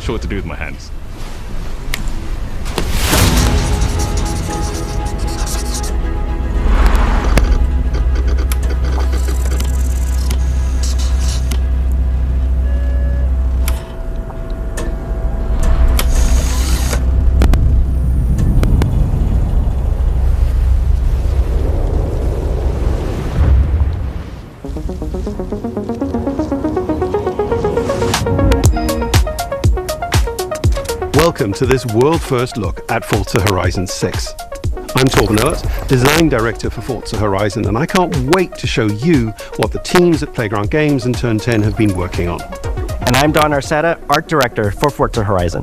sure what to do with my hands. Welcome to this world-first look at Forza Horizon 6. I'm Torben Ehlert, Design Director for Forza Horizon, and I can't wait to show you what the teams at Playground Games and Turn 10 have been working on. And I'm Don Arceta, Art Director for Forza Horizon.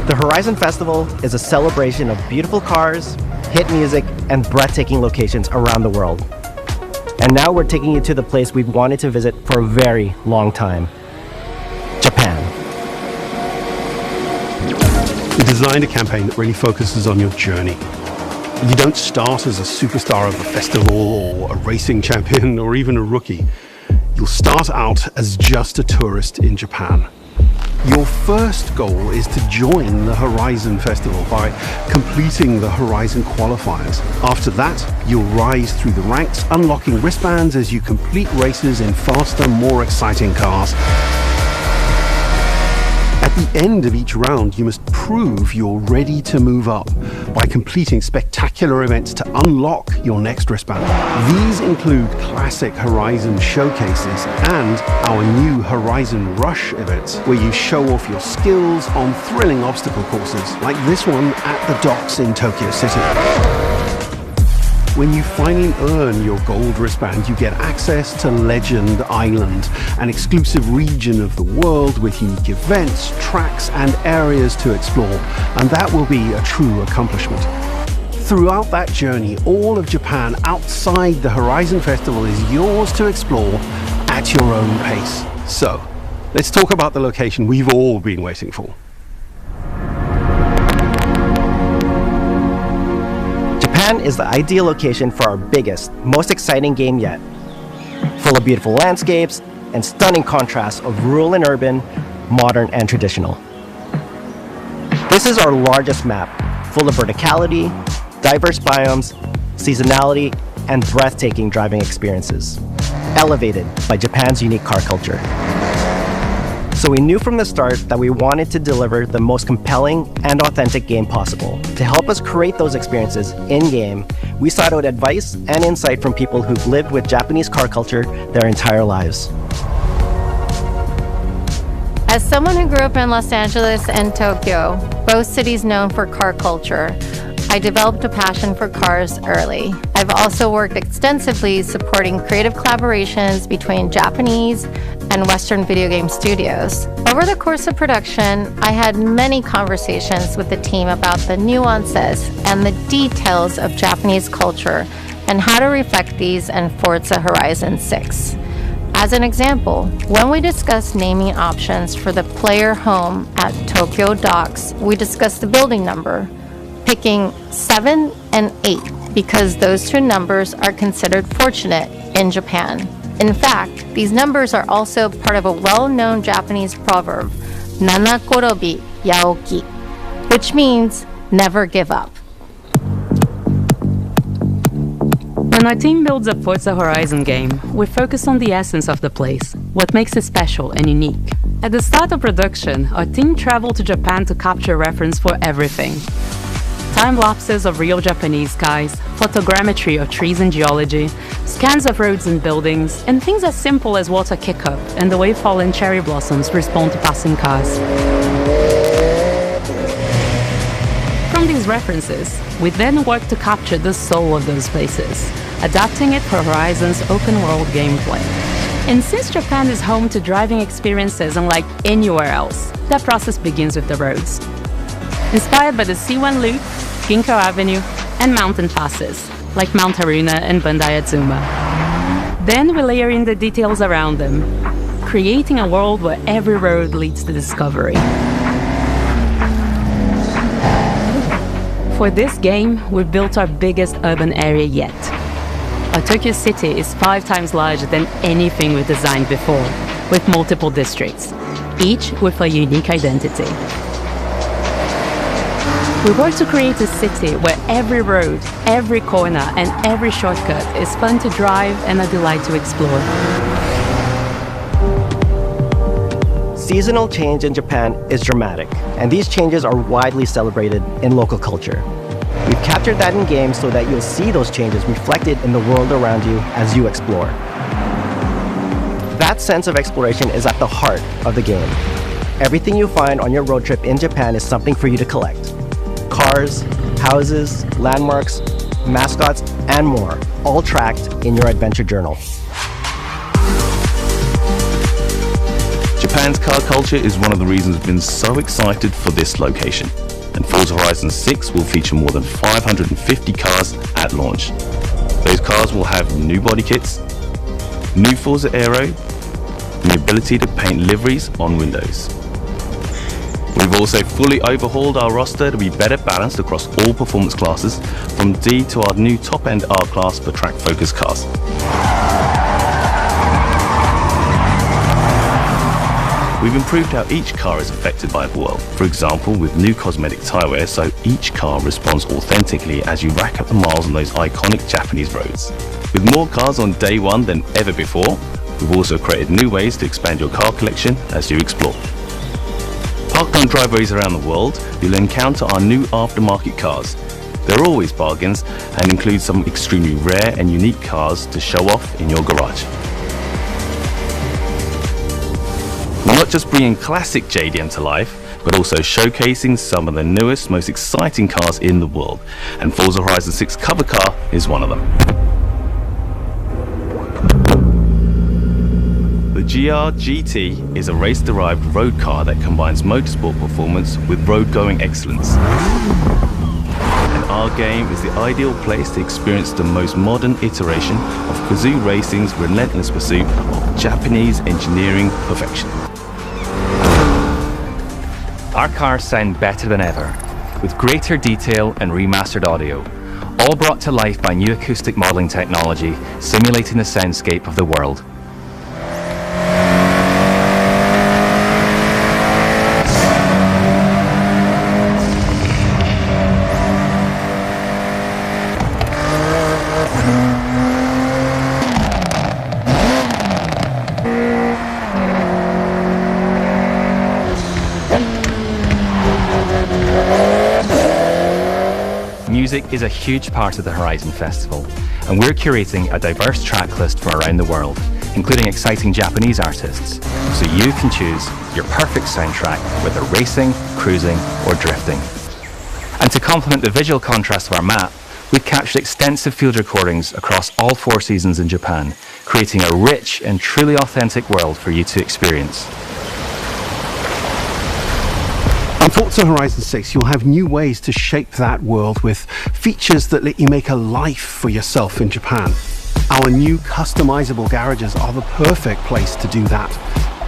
The Horizon Festival is a celebration of beautiful cars, hit music, and breathtaking locations around the world. And now we're taking you to the place we've wanted to visit for a very long time, Japan. We designed a campaign that really focuses on your journey. You don't start as a superstar of the festival or a racing champion or even a rookie. You'll start out as just a tourist in Japan. Your first goal is to join the Horizon Festival by completing the Horizon qualifiers. After that, you'll rise through the ranks, unlocking wristbands as you complete races in faster, more exciting cars. At the end of each round, you must prove you're ready to move up by completing spectacular events to unlock your next wristband. These include classic Horizon showcases and our new Horizon Rush events, where you show off your skills on thrilling obstacle courses, like this one at the docks in Tokyo City. When you finally earn your gold wristband, you get access to Legend Island, an exclusive region of the world with unique events, tracks, and areas to explore, and that will be a true accomplishment. Throughout that journey, all of Japan outside the Horizon Festival is yours to explore at your own pace. So, let's talk about the location we've all been waiting for. Japan is the ideal location for our biggest, most exciting game yet. Full of beautiful landscapes and stunning contrasts of rural and urban, modern and traditional. This is our largest map, full of verticality, diverse biomes, seasonality, and breathtaking driving experiences, elevated by Japan's unique car culture. So we knew from the start that we wanted to deliver the most compelling and authentic game possible. To help us create those experiences in-game, we sought out advice and insight from people who've lived with Japanese car culture their entire lives. As someone who grew up in Los Angeles and Tokyo, both cities known for car culture, I developed a passion for cars early. I've also worked extensively supporting creative collaborations between Japanese and Western video game studios. Over the course of production, I had many conversations with the team about the nuances and the details of Japanese culture and how to reflect these in Forza Horizon 6. As an example, when we discussed naming options for the player home at Tokyo Docks, we discussed the building number, picking 7 and 8 because those two numbers are considered fortunate in Japan. In fact, these numbers are also part of a well-known Japanese proverb, Nanakorobi Yaoki, which means never give up. When our team builds a Forza Horizon game, we focus on the essence of the place, what makes it special and unique. At the start of production, our team traveled to Japan to capture reference for everything. Time-lapses of real Japanese skies, photogrammetry of trees and geology, scans of roads and buildings, and things as simple as water kick-up and the way fallen cherry blossoms respond to passing cars. From these references, we then work to capture the soul of those places, adapting it for Horizon's open-world gameplay. And since Japan is home to driving experiences unlike anywhere else, that process begins with the roads. Inspired by the C1 Loop, Ginkgo Avenue, and mountain passes, like Mount Haruna and Bandai Azuma. Then we layer in the details around them, creating a world where every road leads to discovery. For this game, we've built our biggest urban area yet. Tokyo City is 5 times larger than anything we've designed before, with multiple districts, each with a unique identity. We work to create a city where every road, every corner, and every shortcut is fun to drive and a delight to explore. Seasonal change in Japan is dramatic, and these changes are widely celebrated in local culture. We've captured that in games so that you'll see those changes reflected in the world around you as you explore. That sense of exploration is at the heart of the game. Everything you find on your road trip in Japan is something for you to collect. Cars, houses, landmarks, mascots, and more, all tracked in your adventure journal. Japan's car culture is one of the reasons we've been so excited for this location. And Forza Horizon 6 will feature more than 550 cars at launch. Those cars will have new body kits, new Forza Aero, and the ability to paint liveries on windows. We've also fully overhauled our roster to be better balanced across all performance classes, from D to our new top-end R-Class for track-focused cars. We've improved how each car is affected by the world. For example, with new cosmetic tyre wear, so each car responds authentically as you rack up the miles on those iconic Japanese roads. With more cars on day one than ever before, we've also created new ways to expand your car collection as you explore. Parked on driveways around the world, you'll encounter our new aftermarket cars. They're always bargains and include some extremely rare and unique cars to show off in your garage. We're not just bringing classic JDM to life, but also showcasing some of the newest, most exciting cars in the world. And Forza Horizon 6 cover car is one of them. The GR GT is a race-derived road car that combines motorsport performance with road-going excellence. And our game is the ideal place to experience the most modern iteration of Kazoo Racing's relentless pursuit of Japanese engineering perfection. Our cars sound better than ever, with greater detail and remastered audio, all brought to life by new acoustic modeling technology, simulating the soundscape of the world. Music is a huge part of the Horizon Festival, and we're curating a diverse track list from around the world, including exciting Japanese artists, so you can choose your perfect soundtrack, whether racing, cruising, or drifting. And to complement the visual contrast of our map, we've captured extensive field recordings across all 4 seasons in Japan, creating a rich and truly authentic world for you to experience. On Forza Horizon 6, you'll have new ways to shape that world with features that let you make a life for yourself in Japan. Our new customizable garages are the perfect place to do that.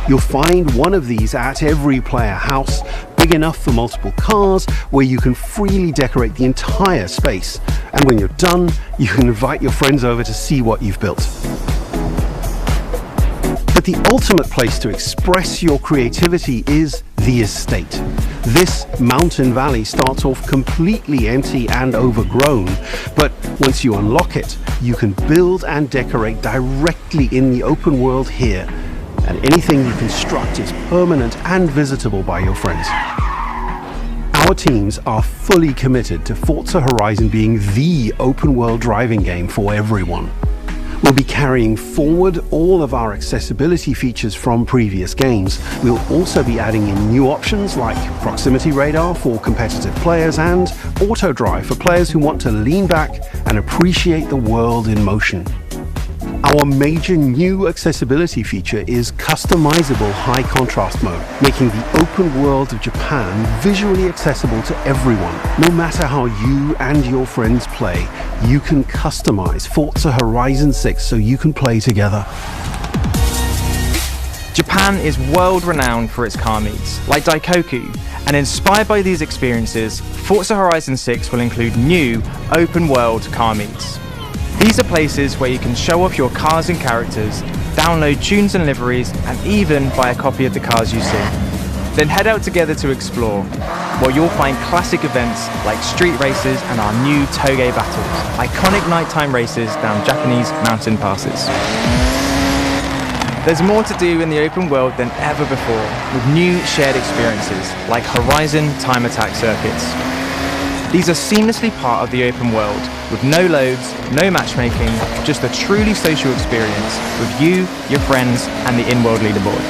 You'll find one of these at every player house, big enough for multiple cars, where you can freely decorate the entire space. And when you're done, you can invite your friends over to see what you've built. But the ultimate place to express your creativity is the estate. This mountain valley starts off completely empty and overgrown, but once you unlock it, you can build and decorate directly in the open world here, and anything you construct is permanent and visitable by your friends. Our teams are fully committed to Forza Horizon being the open world driving game for everyone. We'll be carrying forward all of our accessibility features from previous games. We'll also be adding in new options like proximity radar for competitive players and auto drive for players who want to lean back and appreciate the world in motion. Our major new accessibility feature is customizable high contrast mode, making the open world of Japan visually accessible to everyone. No matter how you and your friends play, you can customize Forza Horizon 6 so you can play together. Japan is world-renowned for its car meets, like Daikoku, and inspired by these experiences, Forza Horizon 6 will include new open-world car meets. These are places where you can show off your cars and characters, download tunes and liveries, and even buy a copy of the cars you see. Then head out together to explore, where you'll find classic events like street races and our new Toge battles, iconic nighttime races down Japanese mountain passes. There's more to do in the open world than ever before, with new shared experiences like Horizon Time Attack circuits. These are seamlessly part of the open world, with no loads, no matchmaking, just a truly social experience with you, your friends, and the in-world leaderboard.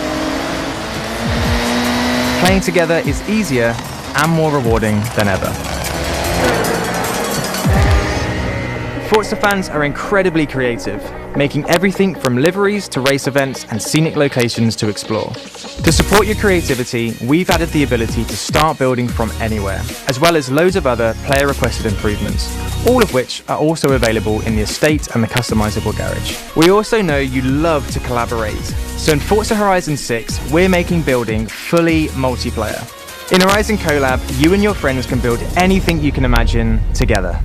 Playing together is easier and more rewarding than ever. Forza fans are incredibly creative, making everything from liveries to race events and scenic locations to explore. To support your creativity, we've added the ability to start building from anywhere, as well as loads of other player-requested improvements, all of which are also available in the estate and the customizable garage. We also know you love to collaborate, so in Forza Horizon 6, we're making building fully multiplayer. In Horizon Collab, you and your friends can build anything you can imagine together.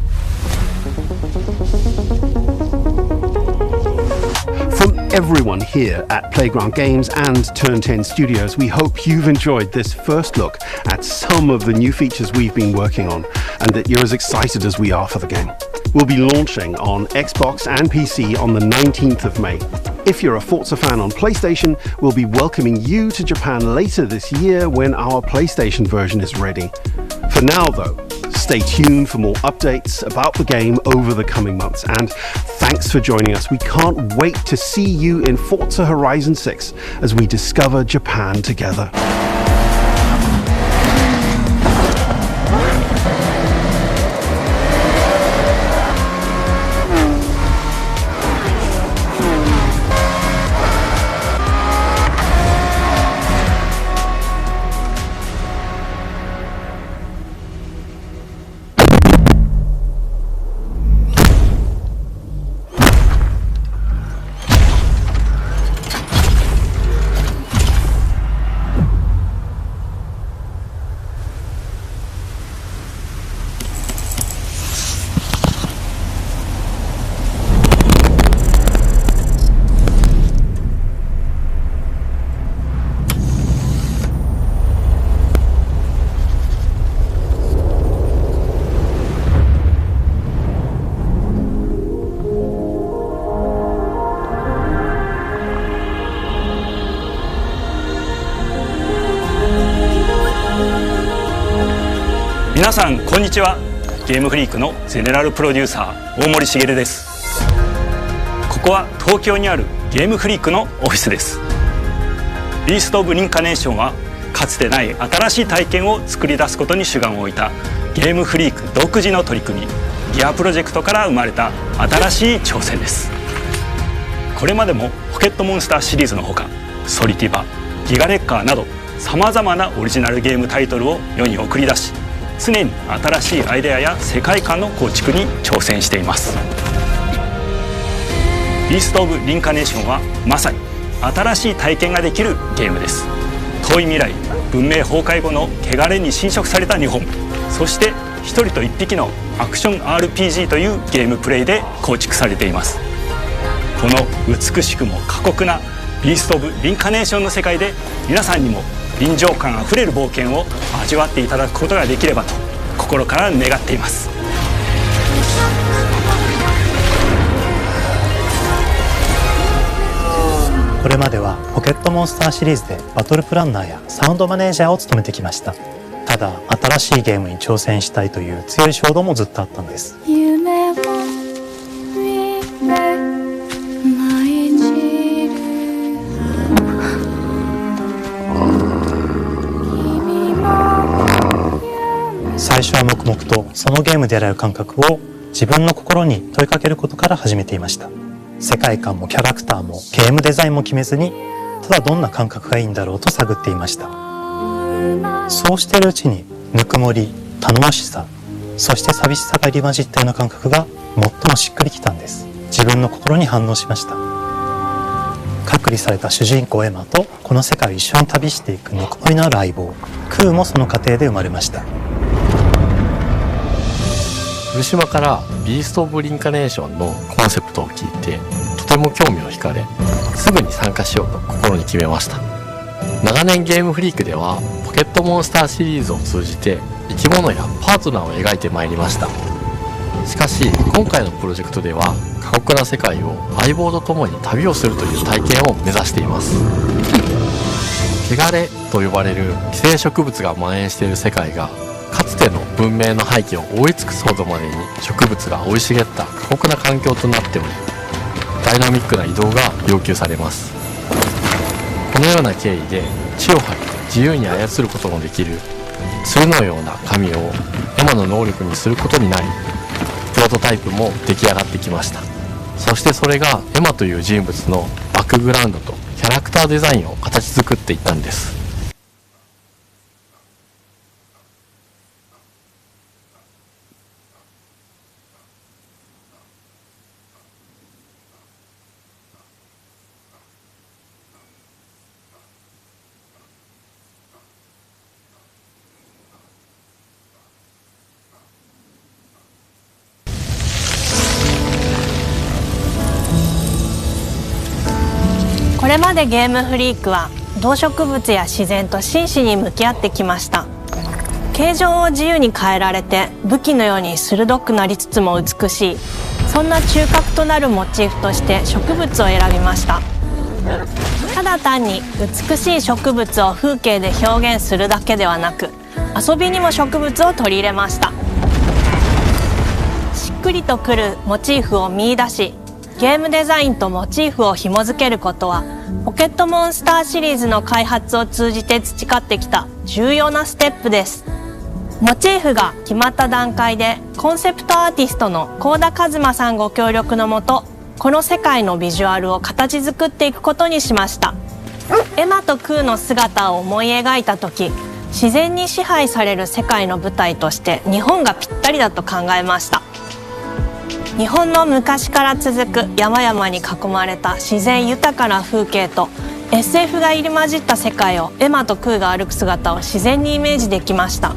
From everyone here at Playground Games and Turn 10 Studios, we hope you've enjoyed this first look at some of the new features we've been working on, and that you're as excited as we are for the game. We'll be launching on Xbox and PC on the 19th of May. If you're a Forza fan on PlayStation, we'll be welcoming you to Japan later this year when our PlayStation version is ready. For now, though, stay tuned for more updates about the game over the coming months. And thanks for joining us. We can't wait to see you in Forza Horizon 6 as we discover Japan together. 皆さんこんにちは。ゲームフリークのゼネラルプロデューサー大森茂です。ここは東京にあるゲームフリークのオフィスです。ビースト・オブ・リンカネーションはかつてない新しい体験を作り出すことに主眼を置いたゲームフリーク独自の取り組み、ギアプロジェクトから生まれた新しい挑戦です。これまでもポケットモンスターシリーズのほか、ソリティバ、ギガレッカーなどさまざまなオリジナルゲームタイトルを世に送り出し、常に新しいアイデアや世界観の構築に挑戦しています。ビースト・オブ・リンカネーションはまさに新しい体験ができるゲームです。遠い未来、文明崩壊後の汚れに侵食された日本、そして一人と一匹のアクション RPG というゲームプレイで構築されています。この美しくも過酷なビースト・オブ・リンカネーションの世界で皆さんにも臨場感あふれる冒険を味わっていただくことができればと心から願っています。これまではポケットモンスターシリーズでバトルプランナーやサウンドマネージャーを務めてきました。ただ新しいゲームに挑戦したいという強い衝動もずっとあったんです。夢を見て舞い散る最初は黙々とそのゲームである感覚を自分の心に問いかけることから始めていました。世界観もキャラクターもゲームデザインも決めずに、ただどんな感覚がいいんだろうと探っていました。そうしているうちにぬくもり、頼もしさ、そして寂しさが入り混じったような感覚が最もしっくりきたんです。自分の心に反応しました。隔離された主人公エマとこの世界を一緒に旅していくぬくもりのある相棒クーもその過程で生まれました。古島からビースト・オブ・リンカネーションのコンセプトを聞いてとても興味を惹かれ、すぐに参加しようと心に決めました。長年ゲームフリークではポケットモンスターシリーズを通じて生き物やパートナーを描いてまいりました。しかし今回のプロジェクトでは過酷な世界を相棒と共に旅をするという体験を目指しています。汚れと呼ばれる寄生植物が蔓延している世界がかつての文明の廃棄を覆い尽くすほどまでに植物が生い茂った過酷な環境となっており、ダイナミックな移動が要求されます。このような経緯で地を張り自由に操ることのできる鶴のような神をエマの能力にすることになり、プロトタイプも出来上がってきました。そしてそれがエマという人物のバックグラウンドとキャラクターデザインを形作っていったんです。これまでゲームフリークは動植物や自然と真摯に向き合ってきました。形状を自由に変えられて武器のように鋭くなりつつも美しい、そんな中核となるモチーフとして植物を選びました。ただ単に美しい植物を風景で表現するだけではなく、遊びにも植物を取り入れました。しっくりとくるモチーフを見出し、ゲームデザインとモチーフを紐付けることはポケットモンスターシリーズの開発を通じて培ってきた重要なステップです。モチーフが決まった段階でコンセプトアーティストの幸田一馬さんご協力のもと、この世界のビジュアルを形作っていくことにしました。エマとクーの姿を思い描いた時、自然に支配される世界の舞台として日本がぴったりだと考えました。日本の昔から続く山々に囲まれた自然豊かな風景と SF が入り混じった世界をエマとクーが歩く姿を自然にイメージできました。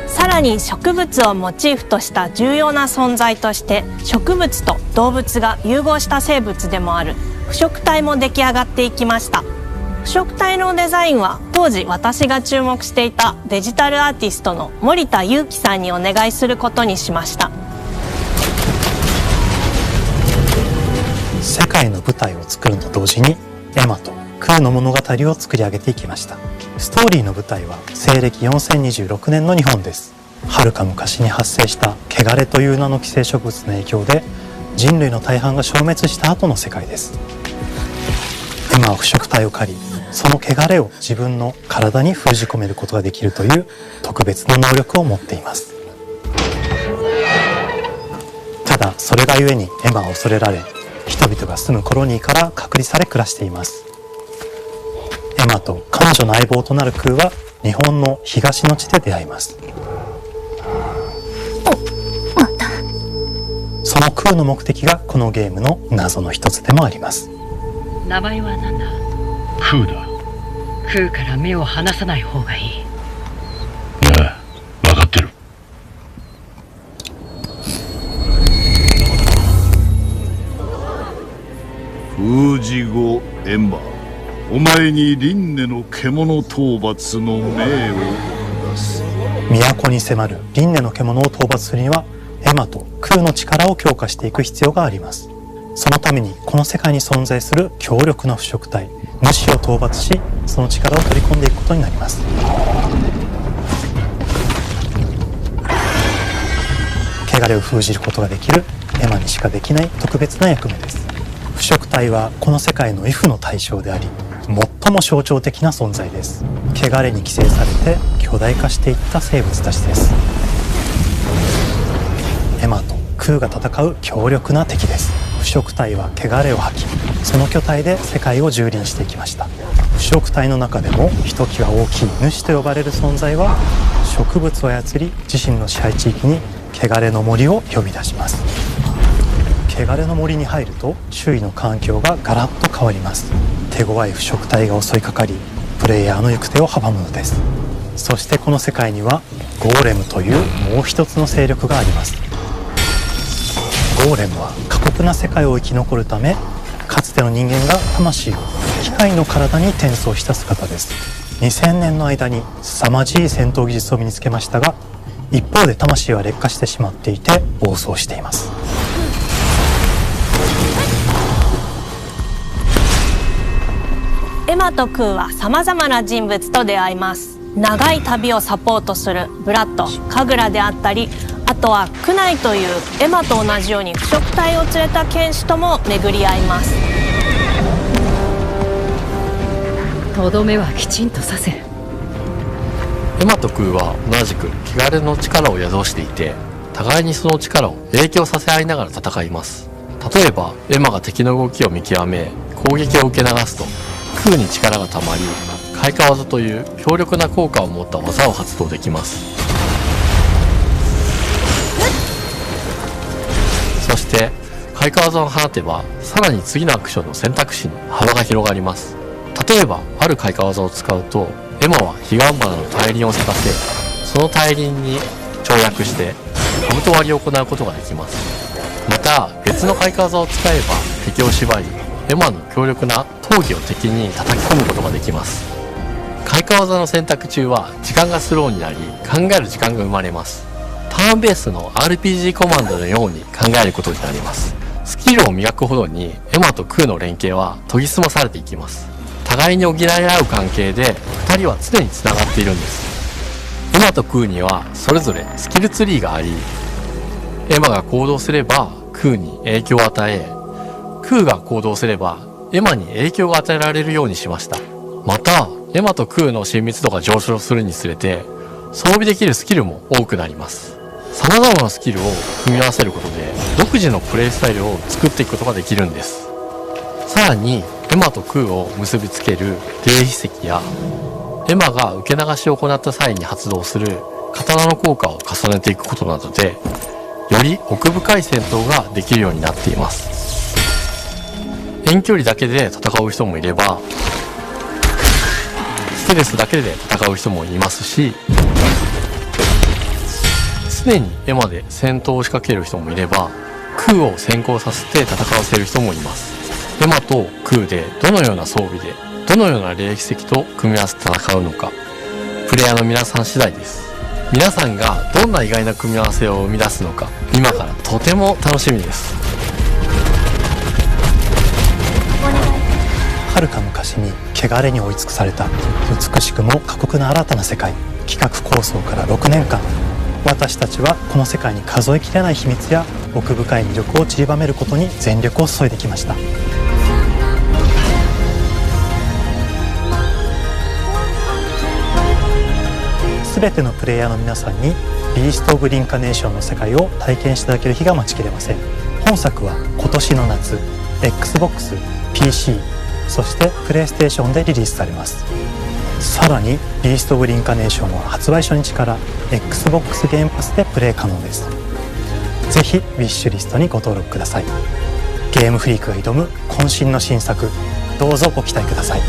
さらに植物をモチーフとした重要な存在として植物と動物が融合した生物でもある腐植体も出来上がっていきました。腐植体のデザインは当時私が注目していたデジタルアーティストの森田裕樹さんにお願いすることにしました。世界の舞台を作ると同時にエマとクーの物語を作り上げていきました。ストーリーの舞台は西暦4026年の日本です。はるか昔に発生した汚れという名の寄生植物の影響で人類の大半が消滅した後の世界です。エマは腐植体を借り、その汚れを自分の体に封じ込めることができるという特別な能力を持っています。ただそれがゆえにエマは恐れられ、人々が住むコロニーから隔離され暮らしています。エマと彼女の相棒となるクーは日本の東の地で出会います。またそのクーの目的がこのゲームの謎の一つでもあります。名前は何だ？クーだ。クーから目を離さない方がいい。ああ、分かってる。封じ後エンバー、お前に輪廻の獣討伐の命を下す。都に迫る輪廻の獣を討伐するにはエマとクーの力を強化していく必要があります。そのためにこの世界に存在する強力な腐植体主を討伐し、その力を取り込んでいくことになります。汚れを封じることができるエマにしかできない特別な役目です。腐植体はこの世界の畏怖の対象であり、最も象徴的な存在です。汚れに寄生されて巨大化していった生物たちです。エマとクーが戦う強力な敵です。腐植体は汚れを吐き、その巨体で世界を蹂躙していきました。腐植体の中でもひときわ大きい主と呼ばれる存在は、植物を操り自身の支配地域に汚れの森を呼び出します。汚れの森に入ると周囲の環境がガラッと変わります。手強い腐植体が襲いかかり、プレイヤーの行く手を阻むのです。そしてこの世界にはゴーレムというもう一つの勢力があります。ゴーレムは過酷な世界を生き残るため、かつての人間が魂を機械の体に転送した姿です。2000年の間に凄まじい戦闘技術を身につけましたが、一方で魂は劣化してしまっていて暴走しています。エマとクーはさまざまな人物と出会います。長い旅をサポートするブラッド、カグラであったり、あとはクナイというエマと同じように腐食体を連れた剣士とも巡り合います。とどめはきちんとさせ。エマとクーは同じく汚れの力を宿していて、互いにその力を影響させ合いながら戦います。例えばエマが敵の動きを見極め攻撃を受け流すと、クーに力がたまり開花技という強力な効果を持った技を発動できます。そして開花技を放てば、さらに次のアクションの選択肢に幅が広がります。例えばある開花技を使うと、エマは彼岸花の大輪を咲かせ、その大輪に跳躍して兜割りを行うことができます。また別の開花技を使えば敵を縛り、エマの強力な闘技を敵に叩き込むことができます。開花技の選択中は時間がスローになり、考える時間が生まれます。ターンベースの RPG コマンドのように考えることになります。スキルを磨くほどにエマとクーの連携は研ぎ澄まされていきます。互いに補い合う関係で2人は常につながっているんです。エマとクーにはそれぞれスキルツリーがあり、エマが行動すればクーに影響を与え、クーが行動すればエマに影響が与えられるようにしました。またエマとクーの親密度が上昇するにつれて装備できるスキルも多くなります。様々なスキルを組み合わせることで独自のプレイスタイルを作っていくことができるんです。さらにエマとクーを結びつける霊秘石や、エマが受け流しを行った際に発動する刀の効果を重ねていくことなどで、より奥深い戦闘ができるようになっています。遠距離だけで戦う人もいれば、ステレスだけで戦う人もいますし、常にエマで戦闘を仕掛ける人もいれば、クーを先行させて戦わせる人もいます。エマとクーでどのような装備でどのような霊奇跡と組み合わせて戦うのか、プレイヤーの皆さん次第です。皆さんがどんな意外な組み合わせを生み出すのか、今からとても楽しみです。遥か昔に汚れに追い尽くされた美しくも過酷な新たな世界。企画構想から6年間、私たちはこの世界に数えきれない秘密や奥深い魅力を散りばめることに全力を注いできました。全てのプレイヤーの皆さんにビースト・オブ・リンカネーションの世界を体験していただける日が待ちきれません。本作は今年の夏 XBOX、PC、そしてプレイステーションでリリースされます。さらにビースト・オブ・リンカネーションは発売初日から XBOX ゲームパスでプレイ可能です。ぜひウィッシュリストにご登録ください。ゲームフリークが挑む渾身の新作、どうぞご期待ください。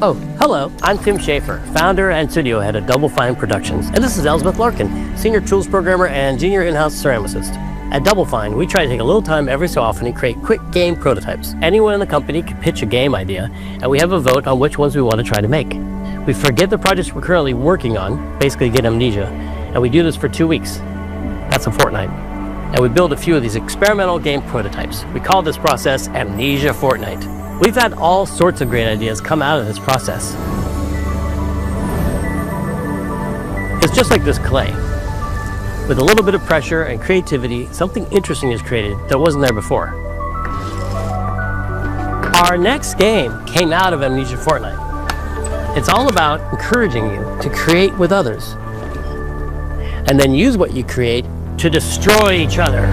Oh, hello. I'm Tim Schafer, founder and studio head of Double Fine Productions. And this is Elizabeth Larkin, senior tools programmer and junior in-house ceramicist. At Double Fine, we try to take a little time every so often and create quick game prototypes. Anyone in the company can pitch a game idea, and we have a vote on which ones we want to try to make. We forget the projects we're currently working on, basically get amnesia, and we do this for 2 weeks. That's a fortnight. And we build a few of these experimental game prototypes. We call this process Amnesia Fortnight. We've had all sorts of great ideas come out of this process. it's just like this clay. With a little bit of pressure and creativity, something interesting is created that wasn't there before. Our next game came out of Amnesia Fortnite. It's all about encouraging you to create with others, and then use what you create to destroy each other.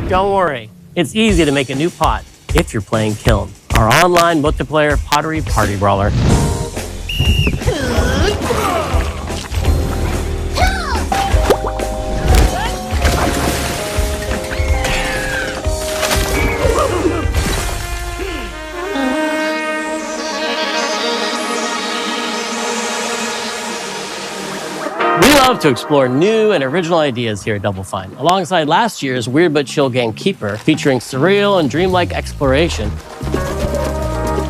Don't worry, it's easy to make a new pot if you're playing Kiln, our online multiplayer pottery party brawler. We love to explore new and original ideas here at Double Fine. Alongside last year's Weird But Chill game Keeper, featuring surreal and dreamlike exploration,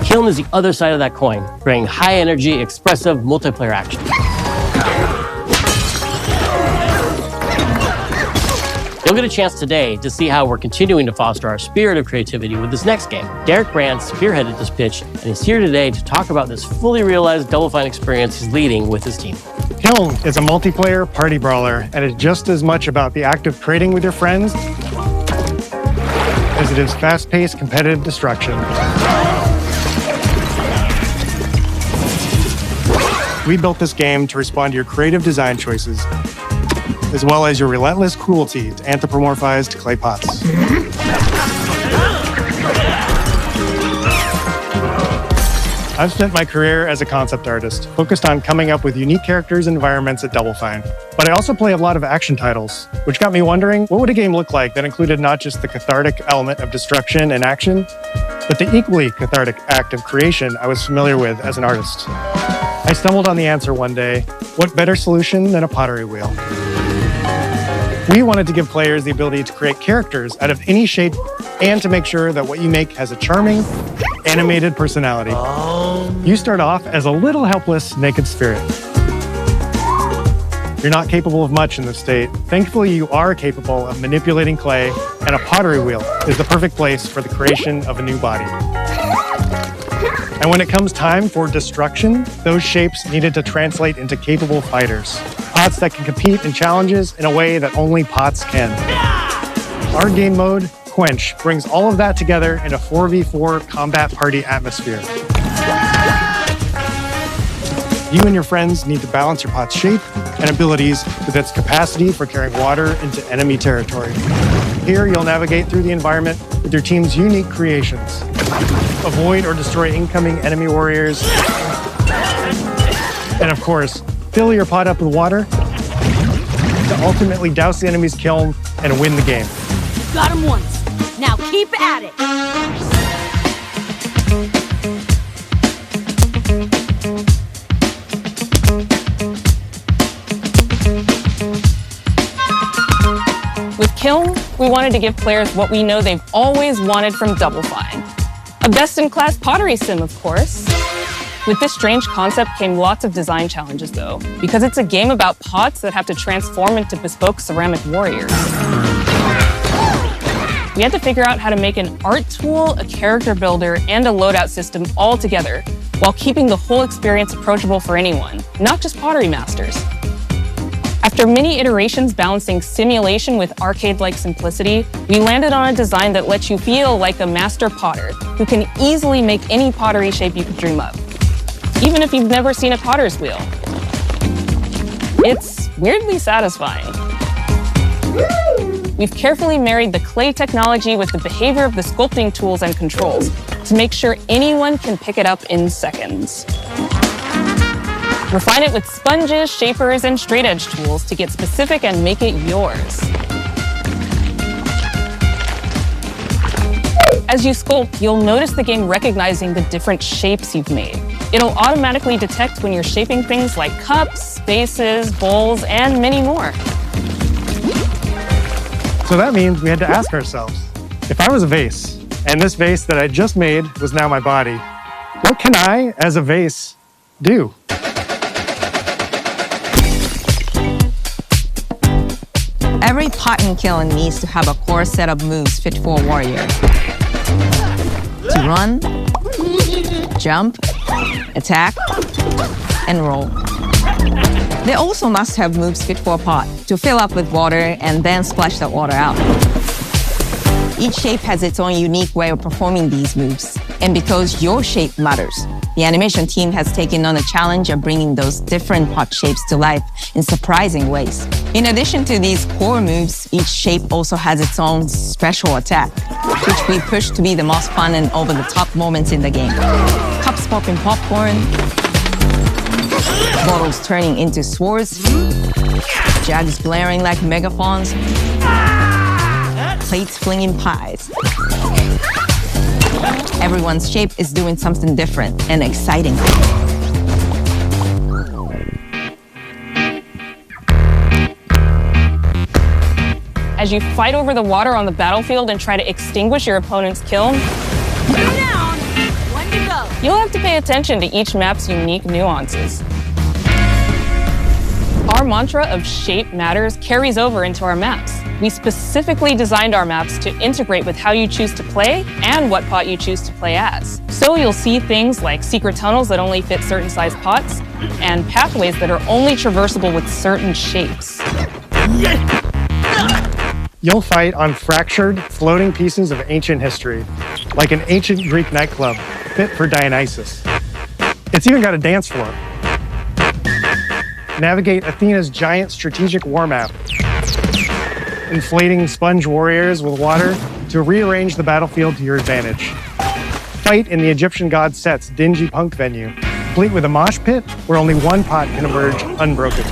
Kiln is the other side of that coin, bringing high-energy, expressive multiplayer action. You'll get a chance today to see how we're continuing to foster our spirit of creativity with this next game. Derek Brand spearheaded this pitch, and he's here today to talk about this fully realized Double Fine experience he's leading with his team. Kiln is a multiplayer party brawler, and it's just as much about the act of trading with your friends as it is fast-paced competitive destruction. We built this game to respond to your creative design choices, as well as your relentless cruelty to anthropomorphized clay pots. I've spent my career as a concept artist, focused on coming up with unique characters and environments at Double Fine. But I also play a lot of action titles, which got me wondering, what would a game look like that included not just the cathartic element of destruction and action, but the equally cathartic act of creation I was familiar with as an artist? I stumbled on the answer one day: what better solution than a pottery wheel? We wanted to give players the ability to create characters out of any shape and to make sure that what you make has a charming, animated personality. You start off as a little helpless, naked spirit. You're not capable of much in this state. Thankfully, you are capable of manipulating clay, and a pottery wheel is the perfect place for the creation of a new body. And when it comes time for destruction, those shapes needed to translate into capable fighters. Pots that can compete in challenges in a way that only pots can. Our game mode, Quench, brings all of that together in a 4v4 combat party atmosphere. You and your friends need to balance your pot's shape and abilities with its capacity for carrying water into enemy territory. Here, you'll navigate through the environment with your team's unique creations. Avoid or destroy incoming enemy warriors. And of course, fill your pot up with water to ultimately douse the enemy's kiln and win the game. Got him once. Now keep at it. With Kiln, we wanted to give players what we know they've always wanted from Double Fine. A best-in-class pottery sim, of course. With this strange concept came lots of design challenges, though, because it's a game about pots that have to transform into bespoke ceramic warriors. We had to figure out how to make an art tool, a character builder, and a loadout system all together, while keeping the whole experience approachable for anyone, not just pottery masters. After many iterations balancing simulation with arcade-like simplicity, we landed on a design that lets you feel like a master potter who can easily make any pottery shape you could dream up, even if you've never seen a potter's wheel. It's weirdly satisfying. We've carefully married the clay technology with the behavior of the sculpting tools and controls to make sure anyone can pick it up in seconds. Refine it with sponges, shapers, and straight edge tools to get specific and make it yours. As you sculpt, you'll notice the game recognizing the different shapes you've made. It'll automatically detect when you're shaping things like cups, vases, bowls, and many more. So that means we had to ask ourselves, if I was a vase, and this vase that I just made was now my body, what can I, as a vase, do? Every Pot and Kiln needs to have a core set of moves fit for a warrior. To run, jump, attack, and roll. They also must have moves fit for a pot to fill up with water and then splash that water out. Each shape has its own unique way of performing these moves. And because your shape matters, the animation team has taken on the challenge of bringing those different pot shapes to life in surprising ways. In addition to these core moves, each shape also has its own special attack, which we push to be the most fun and over-the-top moments in the game. Cups popping popcorn, bottles turning into swords, jugs blaring like megaphones, plates flinging pies. Everyone's shape is doing something different and exciting. As you fight over the water on the battlefield and try to extinguish your opponent's kiln, you'll have to pay attention to each map's unique nuances. Our mantra of shape matters carries over into our maps. We specifically designed our maps to integrate with how you choose to play and what pot you choose to play as. So you'll see things like secret tunnels that only fit certain size pots and pathways that are only traversable with certain shapes. You'll fight on fractured, floating pieces of ancient history, like an ancient Greek nightclub fit for Dionysus. It's even got a dance floor. Navigate Athena's giant strategic war map, inflating sponge warriors with water to rearrange the battlefield to your advantage. Fight in the Egyptian god Set's dingy punk venue, complete with a mosh pit where only one pot can emerge unbroken.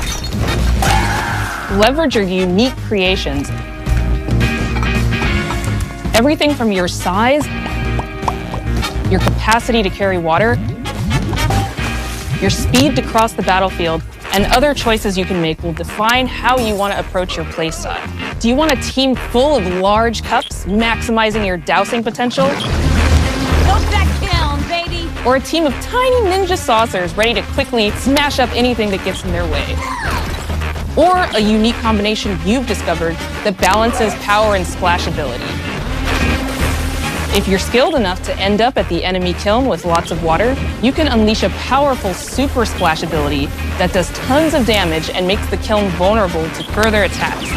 Leverage your unique creations. Everything from your size, your capacity to carry water, your speed to cross the battlefield, and other choices you can make will define how you want to approach your playstyle. Do you want a team full of large cups, maximizing your dousing potential? Go back down, baby! Or a team of tiny ninja saucers ready to quickly smash up anything that gets in their way? Or a unique combination you've discovered that balances power and splashability? If you're skilled enough to end up at the enemy kiln with lots of water, you can unleash a powerful super splash ability that does tons of damage and makes the kiln vulnerable to further attacks,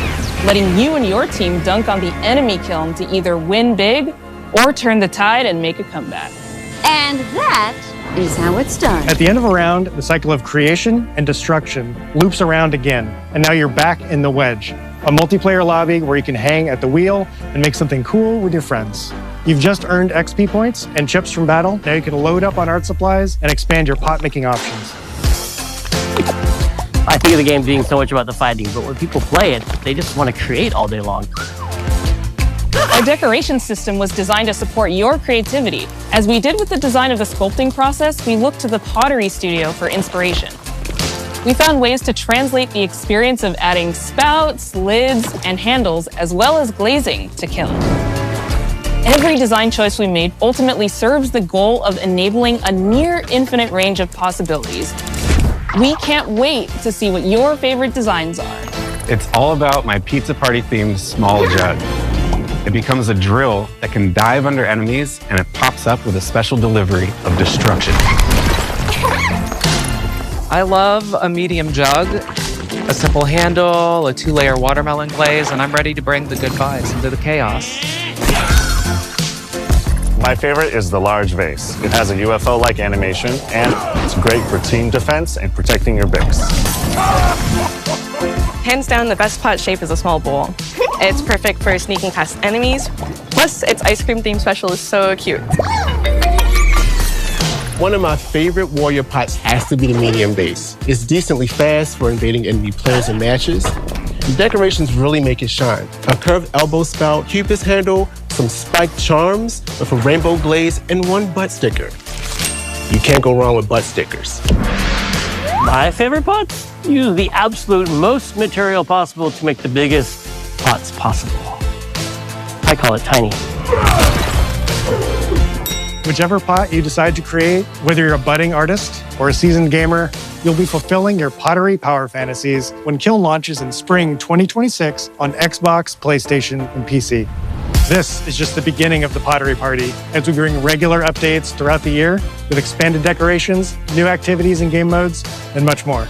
letting you and your team dunk on the enemy kiln to either win big or turn the tide and make a comeback. And that is how it's done. At the end of a round, the cycle of creation and destruction loops around again, and now you're back in the wedge, a multiplayer lobby where you can hang at the wheel and make something cool with your friends. You've just earned XP points and chips from battle. Now you can load up on art supplies and expand your pot-making options. I think of the game being so much about the fighting, but when people play it, they just want to create all day long. Our decoration system was designed to support your creativity. As we did with the design of the sculpting process, we looked to the Pottery Studio for inspiration. We found ways to translate the experience of adding spouts, lids, and handles, as well as glazing to kiln. Every design choice we made ultimately serves the goal of enabling a near infinite range of possibilities. We can't wait to see what your favorite designs are. It's all about my pizza party themed small jug. It becomes a drill that can dive under enemies, and it pops up with a special delivery of destruction. I love a medium jug, a simple handle, a 2-layer watermelon glaze, and I'm ready to bring the good vibes into the chaos. My favorite is the large vase. It has a UFO-like animation, and it's great for team defense and protecting your Bix. Hands down, the best pot shape is a small bowl. It's perfect for sneaking past enemies. Plus, its ice cream theme special is so cute. One of my favorite warrior pots has to be the medium base. It's decently fast for invading enemy players and matches. The decorations really make it shine. A curved elbow spout, Cupid's handle, some spiked charms with a rainbow glaze, and one butt sticker. You can't go wrong with butt stickers. My favorite pots? Use the absolute most material possible to make the biggest pots possible. I call it tiny. Whichever pot you decide to create, whether you're a budding artist or a seasoned gamer, you'll be fulfilling your pottery power fantasies when Kiln launches in spring 2026 on Xbox, PlayStation, and PC. This is just the beginning of the Pottery Party as we bring regular updates throughout the year with expanded decorations, new activities and game modes, and much more.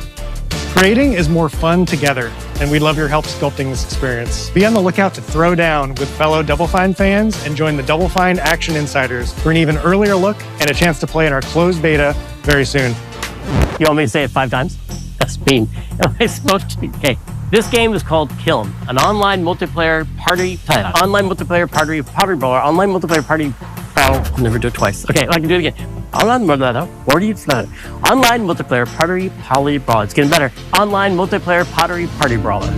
Creating is more fun together, and we'd love your help sculpting this experience. Be on the lookout to throw down with fellow Double Fine fans and join the Double Fine Action Insiders for an even earlier look and a chance to play in our closed beta very soon. You want me to say it 5 times? That's mean. Am I supposed to? Okay. This game is called Kiln, an online multiplayer party brawler, online multiplayer party battle. I'll never do it twice. Okay, I can do it again. Online multiplayer pottery poly brawler. It's getting better. Online multiplayer pottery party brawler.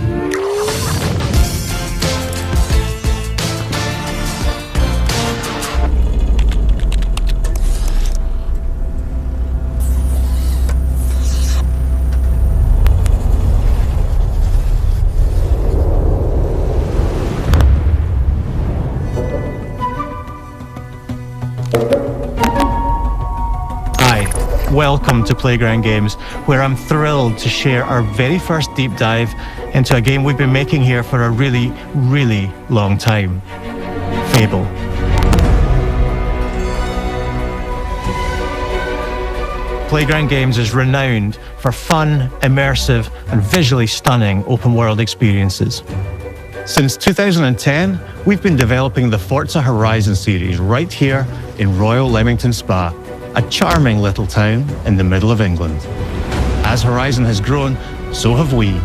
Welcome to Playground Games, where I'm thrilled to share our very first deep dive into a game we've been making here for a really, really long time. Fable. Playground Games is renowned for fun, immersive, and visually stunning open-world experiences. Since 2010, we've been developing the Forza Horizon series right here in Royal Leamington Spa, a charming little town in the middle of England. As Horizon has grown, so have we.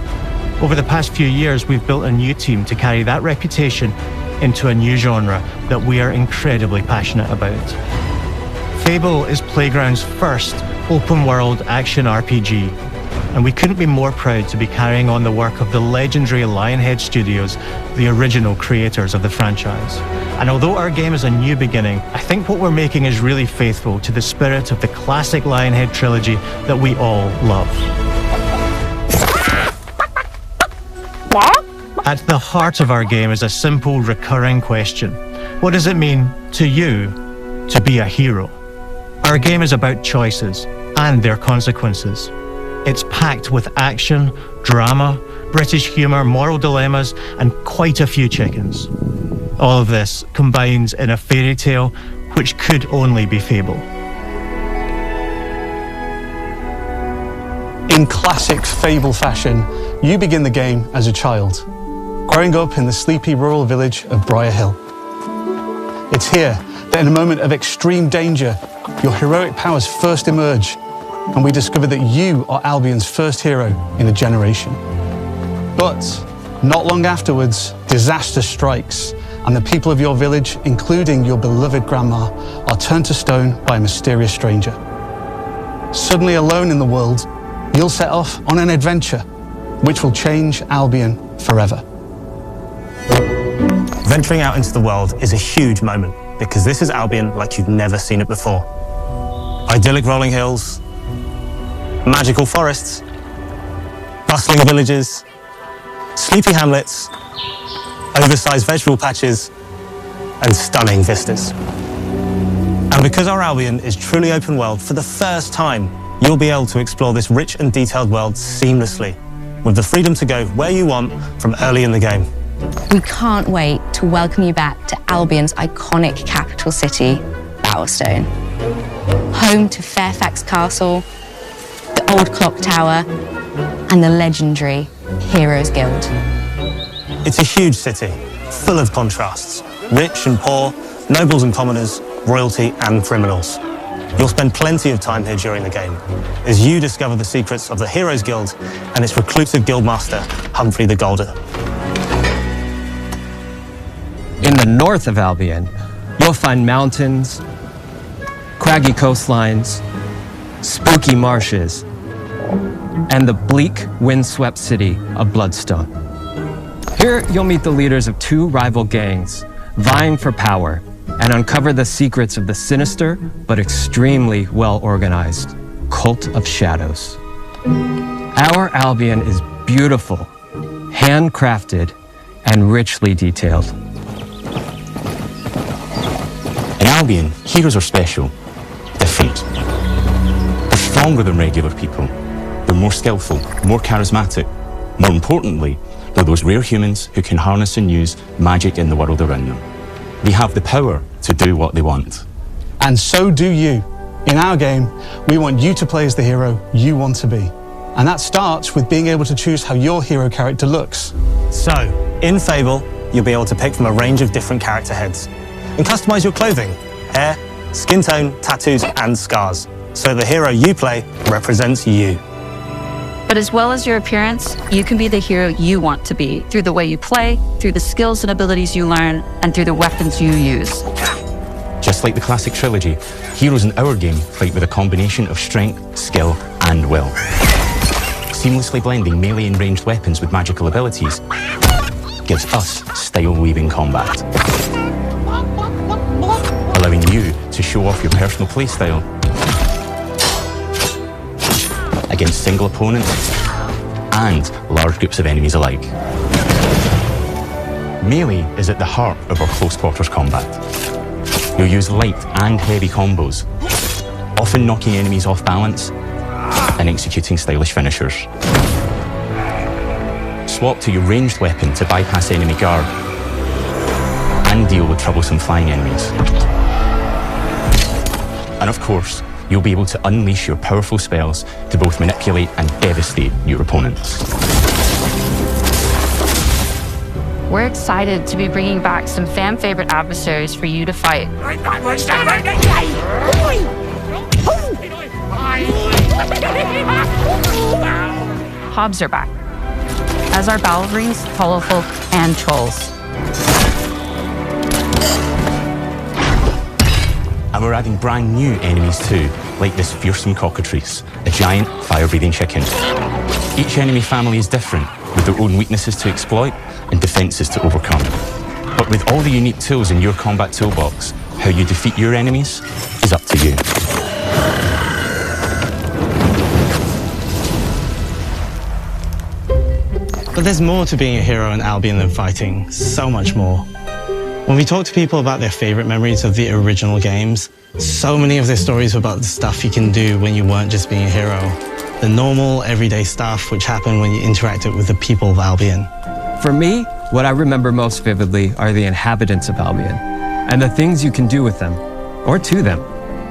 Over the past few years, we've built a new team to carry that reputation into a new genre that we are incredibly passionate about. Fable is Playground's first open-world action RPG, and we couldn't be more proud to be carrying on the work of the legendary Lionhead Studios, the original creators of the franchise. And although our game is a new beginning, I think what we're making is really faithful to the spirit of the classic Lionhead trilogy that we all love. At the heart of our game is a simple, recurring question. What does it mean to you to be a hero? Our game is about choices and their consequences. It's packed with action, drama, British humour, moral dilemmas, and quite a few chickens. All of this combines in a fairy tale which could only be Fable. In classic Fable fashion, you begin the game as a child, growing up in the sleepy rural village of Briar Hill. It's here that in a moment of extreme danger, your heroic powers first emerge, and we discover that you are Albion's first hero in a generation. But not long afterwards, disaster strikes, and the people of your village, including your beloved grandma, are turned to stone by a mysterious stranger. Suddenly alone in the world, you'll set off on an adventure which will change Albion forever. Venturing out into the world is a huge moment because this is Albion like you've never seen it before. Idyllic rolling hills, magical forests, bustling villages, sleepy hamlets, oversized vegetable patches, and stunning vistas. And because our Albion is truly open world, for the first time, you'll be able to explore this rich and detailed world seamlessly, with the freedom to go where you want from early in the game. We can't wait to welcome you back to Albion's iconic capital city, Bowerstone. Home to Fairfax Castle, the Old Clock Tower, and the legendary Heroes Guild. It's a huge city, full of contrasts. Rich and poor, nobles and commoners, royalty and criminals. You'll spend plenty of time here during the game, as you discover the secrets of the Heroes Guild and its reclusive guildmaster, Humphrey the Golder. In the north of Albion, you'll find mountains, craggy coastlines, spooky marshes, and the bleak, windswept city of Bloodstone. Here, you'll meet the leaders of two rival gangs, vying for power, and uncover the secrets of the sinister but extremely well-organized Cult of Shadows. Our Albion is beautiful, handcrafted, and richly detailed. In Albion, heroes are special, different. They're stronger than regular people. They're more skillful, more charismatic. More importantly, they're those rare humans who can harness and use magic in the world around them. They have the power to do what they want. And so do you. In our game, we want you to play as the hero you want to be. And that starts with being able to choose how your hero character looks. So, in Fable, you'll be able to pick from a range of different character heads and customize your clothing, hair, skin tone, tattoos, and scars. So the hero you play represents you. But as well as your appearance, you can be the hero you want to be through the way you play, through the skills and abilities you learn, and through the weapons you use. Just like the classic trilogy, heroes in our game fight with a combination of strength, skill, and will. Seamlessly blending melee and ranged weapons with magical abilities gives us style-weaving combat. Allowing you to show off your personal playstyle against single opponents and large groups of enemies alike. Melee is at the heart of our close quarters combat. You'll use light and heavy combos, often knocking enemies off balance and executing stylish finishers. Swap to your ranged weapon to bypass enemy guard and deal with troublesome flying enemies. And of course, you'll be able to unleash your powerful spells to both manipulate and devastate your opponents. We're excited to be bringing back some fan-favorite adversaries for you to fight. Hobbs are back, as are Balverines, Hollowfolk, and Trolls. And we're adding brand new enemies too, like this fearsome cockatrice, a giant fire-breathing chicken. Each enemy family is different, with their own weaknesses to exploit and defenses to overcome. But with all the unique tools in your combat toolbox, how you defeat your enemies is up to you. But there's more to being a hero in Albion than fighting, so much more. When we talk to people about their favorite memories of the original games, so many of their stories were about the stuff you can do when you weren't just being a hero. The normal, everyday stuff which happened when you interacted with the people of Albion. For me, what I remember most vividly are the inhabitants of Albion and the things you can do with them, or to them.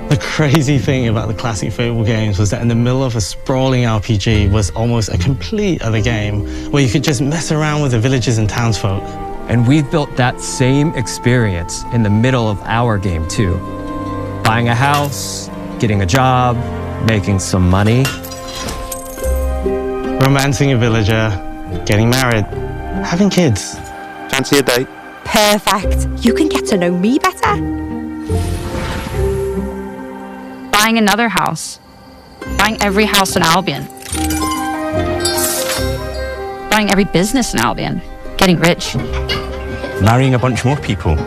The crazy thing about the classic Fable games was that in the middle of a sprawling RPG was almost a complete other game where you could just mess around with the villages and townsfolk. And we've built that same experience in the middle of our game too. Buying a house, getting a job, making some money. Romancing a villager, getting married, having kids. Fancy a date? Perfect. You can get to know me better. Buying another house. Buying every house in Albion. Buying every business in Albion. Getting rich. Marrying a bunch more people,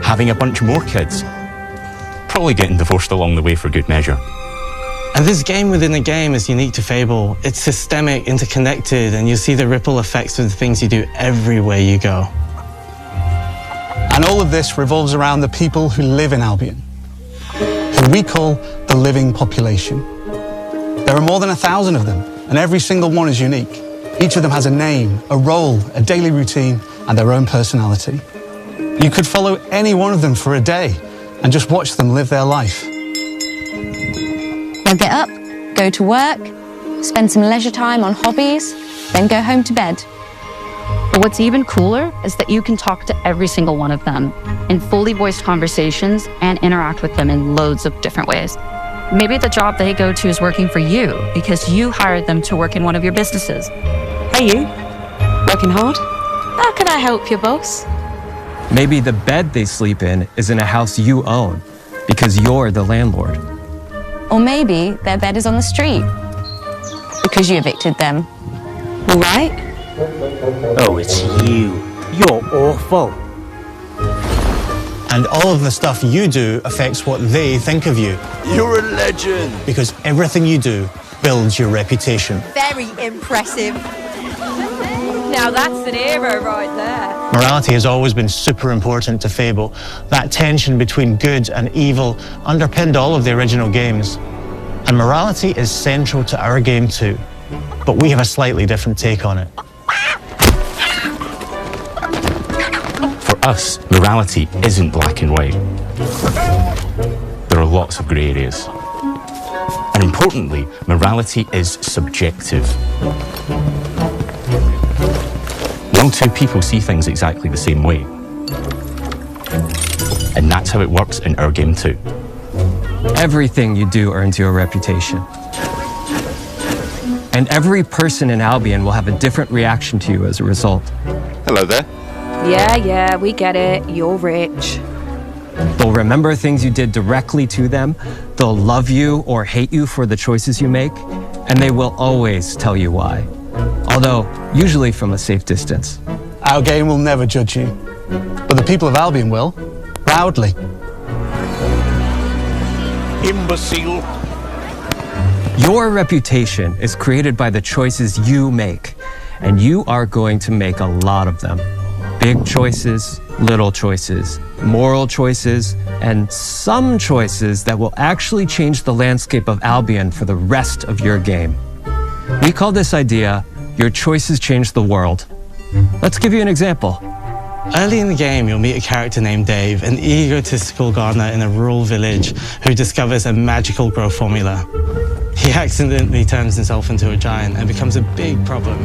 having a bunch more kids, probably getting divorced along the way for good measure. And this game within a game is unique to Fable. It's systemic, interconnected, and you see the ripple effects of the things you do everywhere you go. And all of this revolves around the people who live in Albion, who we call the living population. There are more than 1,000 of them, and every single one is unique. Each of them has a name, a role, a daily routine, and their own personality. You could follow any one of them for a day and just watch them live their life. They'll get up, go to work, spend some leisure time on hobbies, then go home to bed. But what's even cooler is that you can talk to every single one of them in fully voiced conversations and interact with them in loads of different ways. Maybe the job they go to is working for you because you hired them to work in one of your businesses. Hey you, working hard? How can I help you, boss? Maybe the bed they sleep in is in a house you own because you're the landlord. Or maybe their bed is on the street because you evicted them. All right? Oh, it's you. You're awful. And all of the stuff you do affects what they think of you. You're a legend. Because everything you do builds your reputation. Very impressive. Now that's an hero right there. Morality has always been super important to Fable. That tension between good and evil underpinned all of the original games. And morality is central to our game too. But we have a slightly different take on it. For us, morality isn't black and white. There are lots of grey areas. And importantly, morality is subjective. No two people see things exactly the same way. And that's how it works in our game too. Everything you do earns you a reputation. And every person in Albion will have a different reaction to you as a result. Hello there. Yeah, we get it. You're rich. They'll remember things you did directly to them, they'll love you or hate you for the choices you make, and they will always tell you why. Although, usually from a safe distance. Our game will never judge you, but the people of Albion will, loudly. Imbecile. Your reputation is created by the choices you make, and you are going to make a lot of them. Big choices, little choices, moral choices, and some choices that will actually change the landscape of Albion for the rest of your game. We call this idea, Your Choices Change the World. Let's give you an example. Early in the game, you'll meet a character named Dave, an egotistical gardener in a rural village who discovers a magical growth formula. He accidentally turns himself into a giant and becomes a big problem.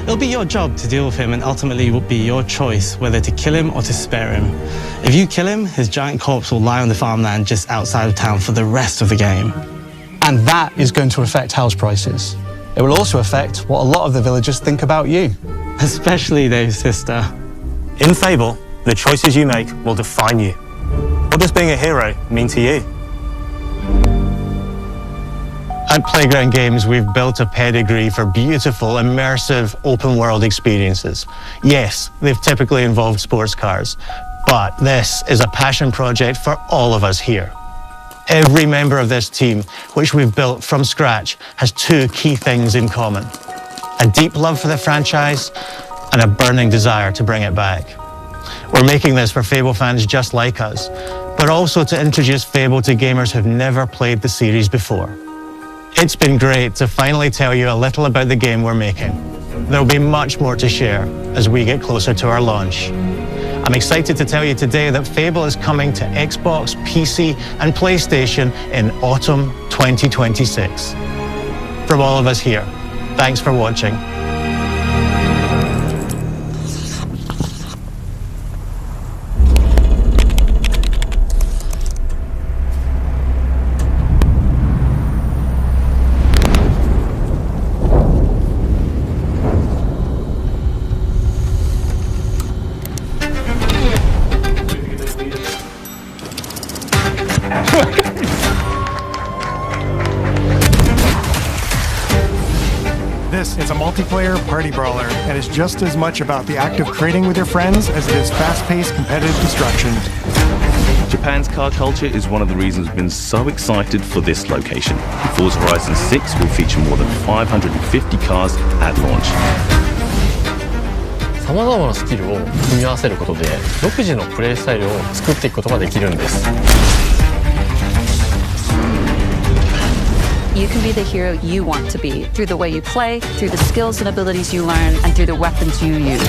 It'll be your job to deal with him, and ultimately it will be your choice whether to kill him or to spare him. If you kill him, his giant corpse will lie on the farmland just outside of town for the rest of the game. And that is going to affect house prices. It will also affect what a lot of the villagers think about you. Especially Dave's sister. In Fable, the choices you make will define you. What does being a hero mean to you? At Playground Games, we've built a pedigree for beautiful, immersive, open-world experiences. Yes, they've typically involved sports cars, but this is a passion project for all of us here. Every member of this team, which we've built from scratch, has two key things in common: a deep love for the franchise and a burning desire to bring it back. We're making this for Fable fans just like us, but also to introduce Fable to gamers who've never played the series before. It's been great to finally tell you a little about the game we're making. There'll be much more to share as we get closer to our launch. I'm excited to tell you today that Fable is coming to Xbox, PC, and PlayStation in autumn 2026. From all of us here, thanks for watching. This is a multiplayer party brawler and is just as much about the act of creating with your friends as it is fast-paced competitive destruction. Japan's car culture is one of the reasons we've been so excited for this location. Forza Horizon 6 will feature more than 550 cars at launch. さまざまなスキルを組み合わせることで独自のプレイスタイルを作っていくことができるんです。You can be the hero you want to be through the way you play, through the skills and abilities you learn, and through the weapons you use.